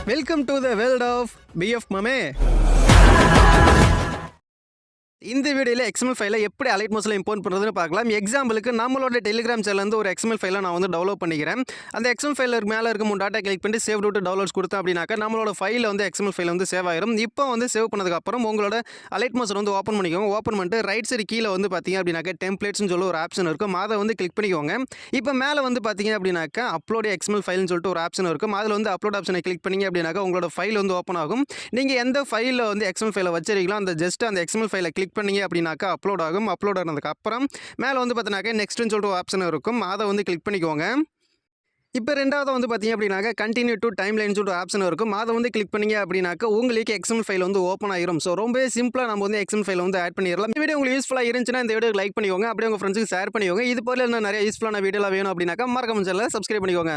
Welcome to the world of BF Mame. இந்த வீடியோல XML ஃபைலை எப்படி Alightmotionல இம்போர்ட் பண்றதுன்னு பார்க்கலாம். எக்ஸாம்பிளுக்கு நம்மளோட Telegram சேனல்ல இருந்து ஒரு XML ஃபைலை நான் வந்து டவுன்லோட் பண்ணிக்கிறேன். அந்த XML ஃபைல்ல மேல இருக்க 3 டாட்டா கிளிக் பண்ணி சேவ் டு டவுன்லோட்ஸ் கொடுத்தேன் அப்படினாக்க நம்மளோட ஃபைல்ல வந்து XML ஃபைல் வந்து சேவ் ஆயிரும். இப்போ வந்து சேவ் பண்ணதுக்கு அப்புறம் உங்களோட Alightmotion வந்து ஓபன் பண்ணிக்கோங்க. ஓபன் பண்ணிட்டு ரைட் சைடு கீழ வந்து பாத்தீங்க அப்படினாக்க டெம்ப்ளேட்ஸ்னு சொல்ல ஒரு ஆப்ஷன் இருக்கும். அத வந்து கிளிக் பண்ணிக்கோங்க. இப்போ மேல வந்து பாத்தீங்க அப்படினாக்க அப்லோட் XML ஃபைல்னு சொல்லிட்டு ஒரு ஆப்ஷன் இருக்கும். அதுல வந்து அப்லோட் ஆப்ஷனை கிளிக் பண்ணீங்க அப்படினாக்க உங்களோட ஃபைல் வந்து ஓபன் ஆகும். நீங்க எந்த ஃபைல்ல வந்து XML ஃபைலை வச்சிருக்கீங்களோ அந்த ஜஸ்ட் அந்த XML ஃபைலை கிளிக் பண்ணீங்க அப்படினாக்க அப்லோட் ஆகும். அப்லோட் ஆனதுக்கு அப்புறம் மேல வந்து பார்த்தீங்கன்னா நெக்ஸ்ட்னு சொல்லிட்டு ஒரு ஆப்ஷன் இருக்கும். அதை வந்து கிளிக் பண்ணிக்கோங்க. இப்போ ரெண்டாவது வந்து பார்த்தீங்க அப்படின்னாக்க கண்டினியூ டு டைம்லைன் சொல்லிட்டு ஆப்ஷன் இருக்கும். அதை வந்து கிளிக் பண்ணீங்க அப்படின்னாக்க உங்களுக்கு XML ஃபைல் வந்து ஓப்பன் ஆயிரும். ஸோ ரொம்பவே சிம்பிளாக நம்ம வந்து XML ஃபைல் வந்து ஆட் பண்ணிடலாம். இந்த வீடியோ உங்களுக்கு யூஸ்ஃபுல்லாக இருந்துச்சுன்னா இந்த வீடியோ லைக் பண்ணிக்கோங்க. அப்படியே உங்கள் ஃப்ரெண்ட்ஸுக்கு ஷேர் பண்ணிக்கோங்க. இது போல இன்னும் நிறைய யூஸ்ஃபுல்லான வீடியோலாம் வேணும் அப்படின்னாக்க மறக்காம சேனலை சப்ஸ்கிரைப் பண்ணிக்கோங்க.